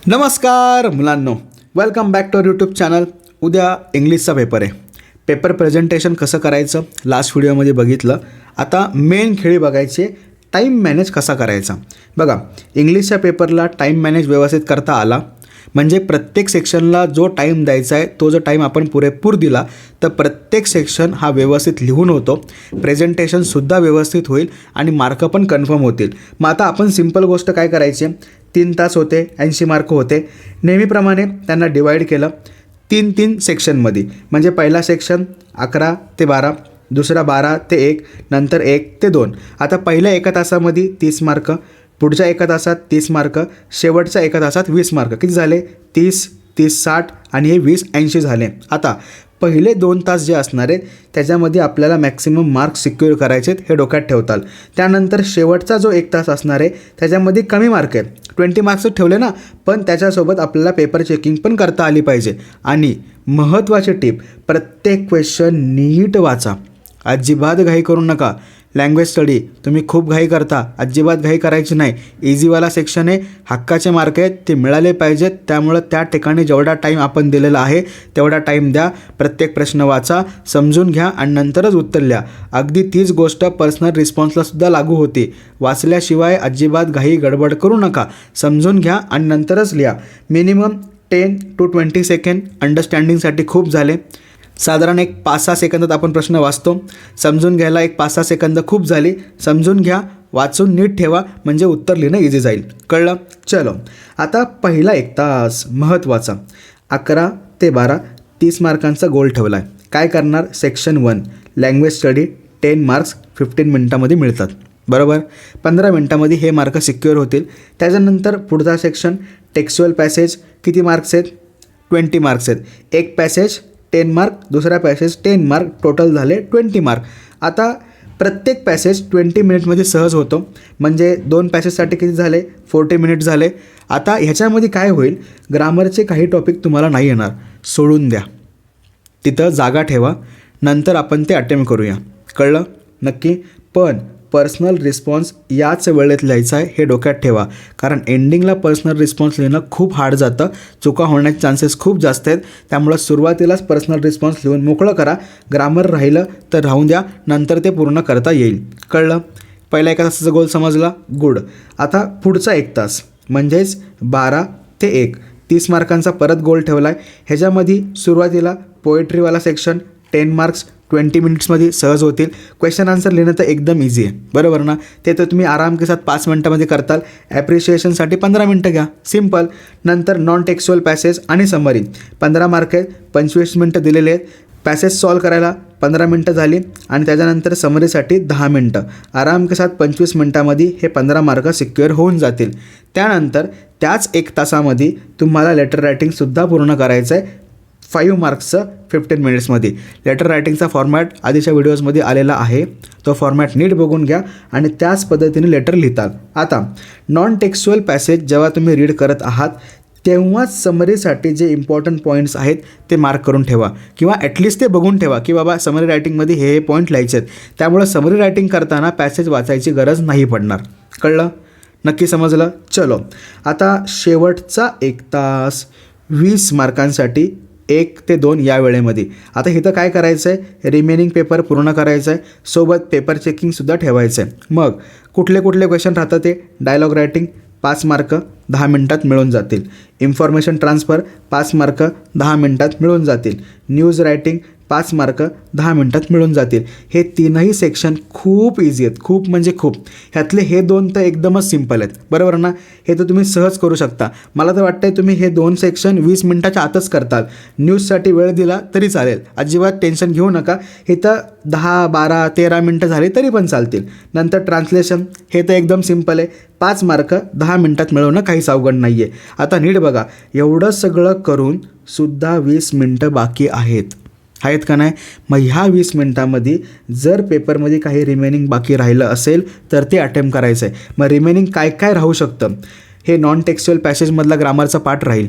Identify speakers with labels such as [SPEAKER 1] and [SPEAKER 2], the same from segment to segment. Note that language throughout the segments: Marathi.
[SPEAKER 1] नमस्कार मुलांनो, welcome back to YouTube channel. उद्या इंग्लिशचा पेपर आहे. पेपर प्रेझेंटेशन कसं करायचं लास्ट व्हिडिओमध्ये बघितलं. आता मेन खेळी बघायचे, टाईम मॅनेज कसा करायचा. बघा, इंग्लिशच्या पेपरला टाईम मॅनेज व्यवस्थित करता आला म्हणजे प्रत्येक सेक्शनला जो टाईम द्यायचा आहे तो जर टाईम आपण पुरेपूर दिला तर प्रत्येक सेक्शन हा व्यवस्थित लिहून होतो, प्रेझेंटेशनसुद्धा व्यवस्थित होईल आणि मार्क पण कन्फर्म होतील. मग आता आपण सिंपल गोष्ट काय करायची, 3 तास होते, 80 मार्क होते. नेहमीप्रमाणे त्यांना डिवाईड केलं 3 सेक्शनमध्ये. म्हणजे पहिला सेक्शन 11 ते 12, दुसरा 12 ते 1, नंतर 1 ते 2. आता पहिल्या एका तासामध्ये 30 मार्क, पुढच्या एका तासात 30 मार्क, शेवटच्या एका तासात 20 मार्क. किती झाले? 30, 60 आणि हे 20, 80 झाले. आता पहिले 2 तास जे असणार आहेत त्याच्यामध्ये आपल्याला मॅक्सिमम मार्क्स सिक्युअर करायचे आहेत, हे डोक्यात ठेवताल. त्यानंतर शेवटचा जो 1 तास असणार आहे त्याच्यामध्ये कमी मार्क आहे, 20 मार्क्स ठेवले ना, पण त्याच्यासोबत आपल्याला पेपर चेकिंग पण करता आली पाहिजे. आणि महत्त्वाची टिप, प्रत्येक क्वेश्चन नीट वाचा, अजिबात घाई करू नका. लँग्वेज स्टडी तुम्ही खूप घाई करता, अजिबात घाई करायची नाही. इझीवाला सेक्शन आहे, हक्काचे मार्क आहेत, ते मिळाले पाहिजेत. त्यामुळं त्या ठिकाणी जेवढा टाईम आपण दिलेला आहे तेवढा टाईम द्या. प्रत्येक प्रश्न वाचा, समजून घ्या आणि नंतरच उत्तर लिहा. अगदी तीच गोष्ट पर्सनल रिस्पॉन्सलासुद्धा लागू होते. वाचल्याशिवाय अजिबात घाई गडबड करू नका, समजून घ्या आणि नंतरच लिहा. मिनिमम 10 to 20 सेकंड अंडरस्टँडिंगसाठी खूप झाले. साधारण एक 5-6 सेकंदात आपण प्रश्न वाचतो, समजून घ्यायला एक 5-6 सेकंद खूप झाली. समजून घ्या, वाचून नीट ठेवा, म्हणजे उत्तर लिहिणं इझी जाईल. कळलं? चलो, आता पहिला 1 तास महत्त्वाचा. 11 ते 12 30 मार्कांचा गोल ठेवला आहे. काय करणार? सेक्शन 1 लँग्वेज स्टडी 10 मार्क्स 15 मिनटामध्ये मिळतात, बरोबर. 15 मिनटामध्ये हे मार्क सिक्युअर होतील. त्याच्यानंतर पुढचा सेक्शन टेक्स्च्युअल पॅसेज. किती मार्क्स आहेत? 20 मार्क्स आहेत. एक पॅसेज 10 मार्क, दुसरा पॅसेज 10 मार्क, टोटल झाले 20 मार्क. आता प्रत्येक पॅसेज 20 मिनिटमध्ये सहज होतो, म्हणजे 2 पॅसेजसाठी किती झाले? 40 मिनिट झाले. आता ह्याच्यामध्ये काय होईल, ग्रामरचे काही टॉपिक तुम्हाला नाही येणार, सोडून द्या, तिथं जागा ठेवा, नंतर आपण ते अटेम्प्ट करूया. कळलं? नक्की. पण पर्सनल रिस्पॉन्स याच वेळेत लिहायचा आहे, हे डोक्यात ठेवा. कारण एंडिंगला पर्सनल रिस्पॉन्स लिहिणं खूप हार्ड जातं, चुका होण्याचे चान्सेस खूप जास्त आहेत. त्यामुळं सुरुवातीलाच पर्सनल रिस्पॉन्स लिहून मोकळं करा. ग्रामर राहिलं तर राहून द्या, नंतर ते पूर्ण करता येईल. कळलं? पहिला 1 तासाचा गोल समजला, गुड. आता पुढचा 1 तास म्हणजेच 12 ते 1 30 मार्कांचा परत गोल ठेवला आहे. ह्याच्यामध्ये सुरुवातीला पोएट्रीवाला सेक्शन 10 मार्क्स 20 मिनिट्समध्ये सहज होतील. क्वेश्चन आन्सर लिहिणं तर एकदम इझी आहे, बरोबर ना. ते तर तुम्ही आराम के साथ 5 मिनटामध्ये करताल. ॲप्रिशिएशनसाठी 15 मिनटं घ्या, सिम्पल. नंतर नॉन टेक्स्च्युअल पॅसेज आणि समरी 15 मार्क आहेत, 25 मिनटं दिलेले आहेत. पॅसेज सॉल्व करायला 15 मिनटं झाली आणि त्याच्यानंतर समरीसाठी 10 मिनटं. आराम के साथ 25 मिनटामध्ये हे 15 मार्क सिक्युअर होऊन जातील. त्यानंतर त्याच 1 तासामध्ये तुम्हाला लेटर रायटिंगसुद्धा पूर्ण करायचं आहे, 5 मार्क्सचं 15 मिनिट्समध्ये. लेटर रायटिंगचा फॉर्मॅट आधीच्या व्हिडिओजमध्ये आलेला आहे, तो फॉर्मॅट नीट बघून घ्या आणि त्याच पद्धतीने लेटर लिहिताल. आता नॉन टेक्स्च्युअल पॅसेज जेव्हा तुम्ही रीड करत आहात तेव्हाच समरीसाठी जे इम्पॉर्टंट पॉईंट्स आहेत ते मार्क करून ठेवा, किंवा ॲटलिस्ट ते बघून ठेवा की बाबा समरी रायटिंगमध्ये हे पॉईंट लिहायचे आहेत. त्यामुळं समरी रायटिंग करताना पॅसेज वाचायची गरज नाही पडणार. कळलं? नक्की समजलं? चलो, आता शेवटचा 1 तास 20 मार्कांसाठी 1 ते 2 या वेळेमध्ये. आता इथं काय करायचं आहे, रिमेनिंग पेपर पूर्ण करायचं आहे, सोबत पेपर चेकिंगसुद्धा ठेवायचं आहे. मग कुठले क्वेश्चन राहतं ते डायलॉग रायटिंग 5 मार्क 10 मिनटात मिळून जातील. इन्फॉर्मेशन ट्रान्सफर 5 मार्क 10 मिनटात मिळून जातील. न्यूज रायटिंग 5 मार्क 10 मिनटात मिळून जातील. हे 3ही सेक्शन खूप इझी आहेत, खूप म्हणजे खूप. ह्यातले हे 2 तर एकदमच सिम्पल आहेत, बरोबर ना. हे तर तुम्ही सहज करू शकता. मला तर वाटतं आहे तुम्ही हे 2 सेक्शन 20 मिनटाच्या आतच करताल. न्यूजसाठी वेळ दिला तरी चालेल, अजिबात टेन्शन घेऊ नका. हे तर 10, 12, 13 मिनटं झाले तरी पण चालतील. नंतर ट्रान्सलेशन हे तर एकदम सिम्पल आहे, 5 मार्क 10 मिनटात मिळवणं काहीच अवघड नाही आहे. आता नीट बघा, एवढं सगळं करून सुद्धा 20 मिनटं बाकी आहेत का नाही. मग ह्या 20 मिनटामध्ये जर पेपरमध्ये काही रिमेनिंग बाकी राहिलं असेल तर ते अटेम्प्ट करायचं आहे. मग रिमेनिंग काय काय राहू शकतं, हे नॉन टेक्स्च्युअल पॅसेजमधला ग्रामरचा पार्ट राहील,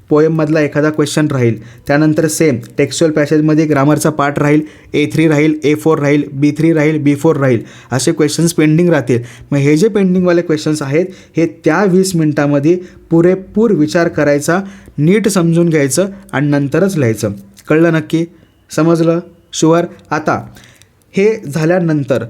[SPEAKER 1] पोएममधला एखादा क्वेश्चन राहील, त्यानंतर सेम टेक्स्च्युअल पॅसेजमध्ये ग्रामरचा पार्ट राहील, A3 राहील, A4 राहील, B3 राहील, B4 राहील, असे क्वेश्चन्स पेंडिंग राहतील. मग हे जे पेंडिंगवाले क्वेश्चन्स आहेत हे त्या 20 मिनटामध्ये पुरेपूर विचार करायचा, नीट समजून घ्यायचं आणि नंतरच लिहायचं. कळलं नक्की? समजलं? शुअर? आता हे झाल्यानंतर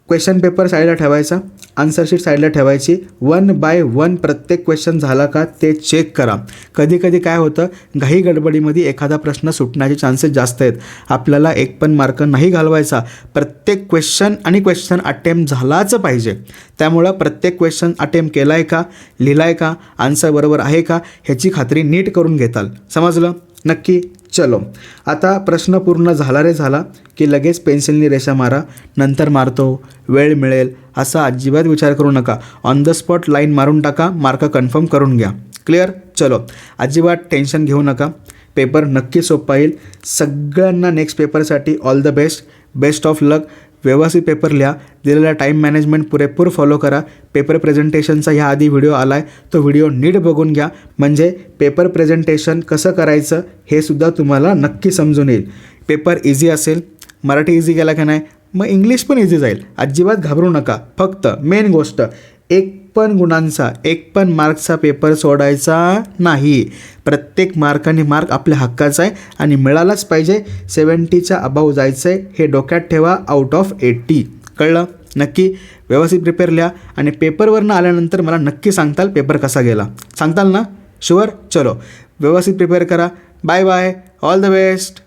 [SPEAKER 1] क्वेश्चन पेपर साईडला ठेवायचा, आन्सर शीट साईडला ठेवायची, 1 बाय 1 प्रत्येक क्वेश्चन झाला का ते चेक करा. कधी कधी काय होतं, घाई गडबडीमध्ये एखादा प्रश्न सुटण्याचे चान्सेस जास्त आहेत. आपल्याला एक पण मार्क नाही घालवायचा, प्रत्येक क्वेश्चन आणि क्वेश्चन अटेम्प्ट झालाच पाहिजे. त्यामुळं प्रत्येक क्वेश्चन अटेम्प्ट केला आहे का, लिहिला आहे का, आन्सर बरोबर आहे का ह्याची खात्री नीट करून घेताल. समजलं? नक्की? चलो, आता प्रश्न पूर्ण झाला रे झाला की लगेच पेन्सिलनी रेषा मारा, नंतर मारतो, वेळ मिळेल असा अजिबात विचार करू नका. ऑन द स्पॉट लाईन मारून टाका, मार्क कन्फर्म करून घ्या. क्लिअर? चलो, अजिबात टेन्शन घेऊ नका, पेपर नक्की सोपा येईल. सगळ्यांना नेक्स्ट पेपरसाठी all the best, best of luck. व्यवस्थित पेपर लिहा, दिलेला टाईम मॅनेजमेंट पुरेपूर फॉलो करा. पेपर प्रेझेंटेशनचा ह्या आधी व्हिडिओ आला आहे, तो व्हिडिओ नीट बघून घ्या, म्हणजे पेपर प्रेझेंटेशन कसं करायचं हे सुद्धा तुम्हाला नक्की समजून येईल. पेपर इझी असेल, मराठी इझी गेला का नाही, मग इंग्लिश पण इझी जाईल. अजिबात घाबरू नका. फक्त मेन गोष्ट, एक पण गुणांचा, एक पण मार्कचा पेपर सोडायचा नाही. प्रत्येक मार्काने मार्क आपल्या हक्काचा आहे आणि मिळालाच पाहिजे. 70च्या अबाव जायचं आहे, हे डोक्यात ठेवा. Out of 80. कळलं? नक्की व्यवस्थित प्रिपेअर लिहा आणि पेपरवरनं आल्यानंतर मला नक्की सांगताल पेपर कसा गेला. सांगताल ना? शुअर? चलो, व्यवस्थित प्रिपेअर करा. Bye bye, all the best.